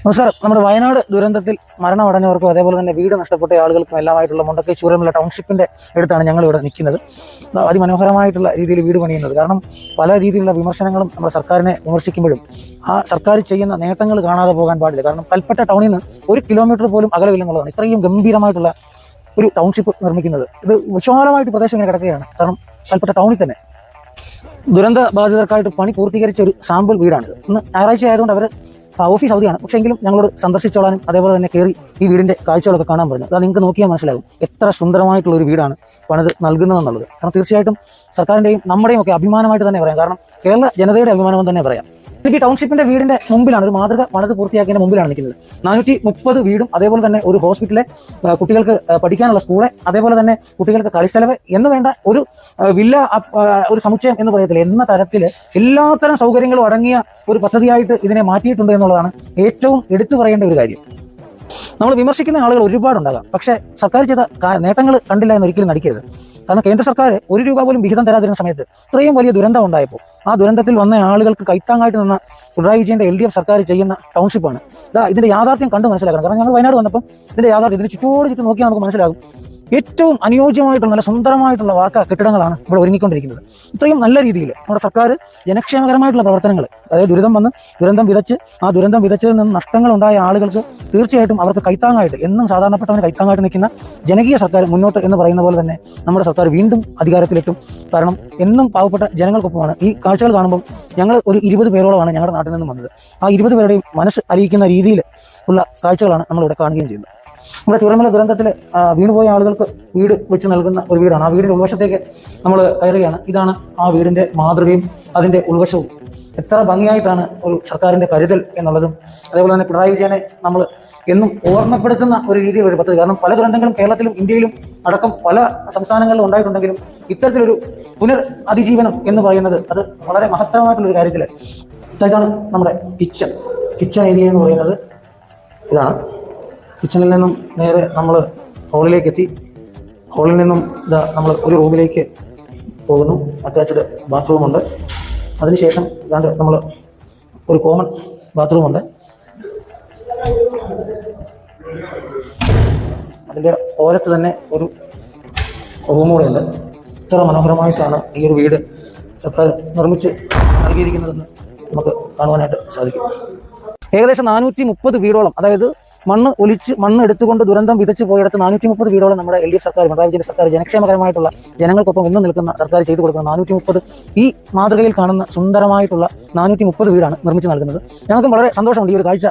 നമസ്കാരം. നമ്മുടെ വയനാട് ദുരന്തത്തിൽ മരണമടഞ്ഞവർക്കും അതേപോലെ തന്നെ വീട് നഷ്ടപ്പെട്ട ആളുകൾക്കും എല്ലാമായിട്ടുള്ള മുണ്ടക്കൈ ചൂരമുള്ള ടൗൺഷിപ്പിന്റെ അടുത്താണ് ഞങ്ങൾ ഇവിടെ നിൽക്കുന്നത്. അതിമനോഹരമായിട്ടുള്ള രീതിയിൽ വീട് പണിയുന്നത്. കാരണം പല രീതിയിലുള്ള വിമർശനങ്ങളും നമ്മുടെ സർക്കാരിനെ വിമർശിക്കുമ്പോഴും ആ സർക്കാർ ചെയ്യുന്ന നേട്ടങ്ങൾ കാണാതെ പോകാൻ പാടില്ല. കാരണം കൽപ്പറ്റ ടൗണിൽ നിന്ന് 1 കിലോമീറ്റർ പോലും അകലമില്ലെന്നുള്ളതാണ് ഇത്രയും ഗംഭീരമായിട്ടുള്ള ഒരു ടൗൺഷിപ്പ് നിർമ്മിക്കുന്നത്. ഇത് വിശാലമായിട്ട് പ്രദേശം ഇങ്ങനെ കിടക്കുകയാണ്. കാരണം കൽപ്പറ്റ ടൗണിൽ തന്നെ ദുരന്ത ബാധിതർക്കായിട്ട് പണി പൂർത്തീകരിച്ച ഒരു സാമ്പിൾ വീടാണിത്. ഇന്ന് ഞായറാഴ്ച ആയതുകൊണ്ട് അവർ ഓഫീസ് അവധിയാണ്. പക്ഷേ എങ്കിലും ഞങ്ങളോട് സന്ദർശിച്ചോളാനും അതേപോലെ തന്നെ കയറി ഈ വീടിൻ്റെ കാഴ്ചകളൊക്കെ കാണാൻ പറഞ്ഞു. അത് നിങ്ങൾക്ക് നോക്കിയാൽ മനസ്സിലാകും എത്ര സുന്ദരമായിട്ടുള്ള ഒരു വീടാണ് പണിത് നൽകുന്നതെന്നുള്ളത്. കാരണം തീർച്ചയായിട്ടും സർക്കാരിൻ്റെയും നമ്മുടെയും ഒക്കെ അഭിമാനമായിട്ട് തന്നെ പറയാം. കാരണം കേരള ജനതയുടെ അഭിമാനം തന്നെ പറയാം. ഈ ടൗൺഷിപ്പിന്റെ വീടിന്റെ മുമ്പിലാണ്, ഒരു മാതൃക പണിത് പൂർത്തിയാക്കിയതിന്റെ മുമ്പിലാണ് നിൽക്കുന്നത്. 430 വീടും അതേപോലെ തന്നെ ഒരു ഹോസ്പിറ്റലെ, കുട്ടികൾക്ക് പഠിക്കാനുള്ള സ്കൂള്, അതേപോലെ തന്നെ കുട്ടികൾക്ക് കളിസ്ഥലവ് എന്ന് വേണ്ട ഒരു വില്ല, ഒരു സമുച്ചയം എന്ന് പറയത്തില്ല എന്ന തരത്തിൽ എല്ലാത്തരം സൗകര്യങ്ങളും അടങ്ങിയ ഒരു പദ്ധതിയായിട്ട് ഇതിനെ മാറ്റിയിട്ടുണ്ട് എന്നുള്ളതാണ് ഏറ്റവും എടുത്തു പറയേണ്ട ഒരു കാര്യം. നമ്മൾ വിമർശിക്കുന്ന ആളുകൾ ഒരുപാടുണ്ടാകാം, പക്ഷേ സർക്കാർ ചെയ്ത നേട്ടങ്ങൾ കണ്ടില്ല എന്നൊരിക്കലും നടിക്കരുത്. കാരണം കേന്ദ്ര സർക്കാർ 1 രൂപ പോലും വിഹിതം തരാതിരുന്ന സമയത്ത് ഇത്രയും വലിയ ദുരന്തം ഉണ്ടായപ്പോൾ ആ ദുരന്തത്തിൽ വന്ന ആളുകൾക്ക് കൈത്താങ്ങായിട്ട് നിന്ന പിണറായി വിജയന്റെ LDF സർക്കാർ ചെയ്യുന്ന ടൗൺഷിപ്പാണ്. ഇതിന്റെ യാഥാർത്ഥ്യം കണ്ട് മനസ്സിലാക്കണം. കാരണം ഞങ്ങൾ വയനാട് വന്നപ്പോൾ ഇതിന്റെ യാഥാർത്ഥ്യം ഇതിന് ചുറ്റും നോക്കിയാൽ നമുക്ക് മനസ്സിലാകും. ഏറ്റവും അനുയോജ്യമായിട്ടുള്ള നല്ല സുന്ദരമായിട്ടുള്ള വാർക്ക കെട്ടിടങ്ങളാണ് ഇവിടെ ഒരുങ്ങിക്കൊണ്ടിരിക്കുന്നത്. ഇത്രയും നല്ല രീതിയിൽ നമ്മുടെ സർക്കാർ ജനക്ഷേമകരമായിട്ടുള്ള പ്രവർത്തനങ്ങൾ, അതായത് ദുരന്തം വിതച്ച് ആ ദുരന്തം വിതച്ചതിൽ നിന്ന് നഷ്ടങ്ങളുണ്ടായ ആളുകൾക്ക് തീർച്ചയായിട്ടും അവർക്ക് കൈത്താങ്ങായിട്ട്, എന്നും സാധാരണപ്പെട്ടവന് കൈത്താങ്ങായിട്ട് നിൽക്കുന്ന ജനകീയ സർക്കാർ മുന്നോട്ട് എന്ന് പറയുന്ന പോലെ തന്നെ നമ്മുടെ സർക്കാർ വീണ്ടും അധികാരത്തിലെത്തും. കാരണം എന്നും പാവപ്പെട്ട ജനങ്ങൾക്കൊപ്പമാണ്. ഈ കാഴ്ചകൾ കാണുമ്പോൾ ഞങ്ങൾ ഒരു 20 പേരോളമാണ് ഞങ്ങളുടെ നാട്ടിൽ നിന്നും വന്നത്. ആ 20 പേരുടെയും മനസ്സ് അലിയിക്കുന്ന രീതിയിൽ ഉള്ള കാഴ്ചകളാണ് നമ്മളിവിടെ കാണുകയും ചെയ്യുന്നത്. നമ്മുടെ ചൂരമല ദുരന്തത്തിൽ വീണുപോയ ആളുകൾക്ക് വീട് വെച്ച് നൽകുന്ന ഒരു വീടാണ്. ആ വീടിൻ്റെ ഉൾവശത്തേക്ക് നമ്മൾ കയറുകയാണ്. ഇതാണ് ആ വീടിൻ്റെ മാതൃകയും അതിൻ്റെ ഉൾവശവും. എത്ര ഭംഗിയായിട്ടാണ് ഒരു സർക്കാരിൻ്റെ കരുതൽ എന്നുള്ളതും അതേപോലെ തന്നെ പിണറായി വിജയനെ നമ്മൾ എന്നും ഓർമ്മപ്പെടുത്തുന്ന ഒരു രീതിയിൽ ഒരു പദ്ധതി. കാരണം പല ദുരന്തങ്ങളും കേരളത്തിലും ഇന്ത്യയിലും അടക്കം പല സംസ്ഥാനങ്ങളിലും ഉണ്ടായിട്ടുണ്ടെങ്കിലും ഇത്തരത്തിലൊരു അതിജീവനം എന്ന് പറയുന്നത് അത് വളരെ മഹത്തരമായിട്ടുള്ളൊരു കാര്യത്തിൽ. ഇതാണ് നമ്മുടെ കിച്ചൺ ഏരിയ എന്ന് പറയുന്നത്. ഇതാണ് കിച്ചണിൽ നിന്നും നേരെ നമ്മൾ ഹോളിലേക്ക് എത്തി. ഹോളിൽ നിന്നും നമ്മൾ ഒരു റൂമിലേക്ക് പോകുന്നു. അറ്റാച്ച്ഡ് ബാത്റൂമുണ്ട്. അതിനുശേഷം ഇതാണ്ട് നമ്മൾ ഒരു കോമൺ ബാത്റൂമുണ്ട്. അതിൻ്റെ ഓരത്ത് തന്നെ ഒരു റൂം കൂടെ ഉണ്ട്. ഇത്ര മനോഹരമായിട്ടാണ് ഈ ഒരു വീട് സർക്കാർ നിർമ്മിച്ച് നൽകിയിരിക്കുന്നതെന്ന് നമുക്ക് കാണുവാനായിട്ട് സാധിക്കും. ഏകദേശം 430 വീടോളം, അതായത് മണ്ണ് എടുത്തുകൊണ്ട് ദുരന്തം വിതച്ച് പോയിടത്ത് 430 വീടോളം നമ്മുടെ LDF സർക്കാർ, പിണറായി വിജയൻ സർക്കാർ ജനക്ഷേമകരമായിട്ടുള്ള ജനങ്ങൾക്കൊപ്പം ഇന്ന് നിൽക്കുന്ന സർക്കാർ ചെയ്തു കൊടുക്കുന്ന 430 ഈ മാതൃകയിൽ കാണുന്ന സുന്ദരമായിട്ടുള്ള 430 വീടാണ് നിർമ്മിച്ച് നൽകുന്നത്. ഞങ്ങൾക്ക് വളരെ സന്തോഷമുണ്ട് ഈ ഒരു കാഴ്ച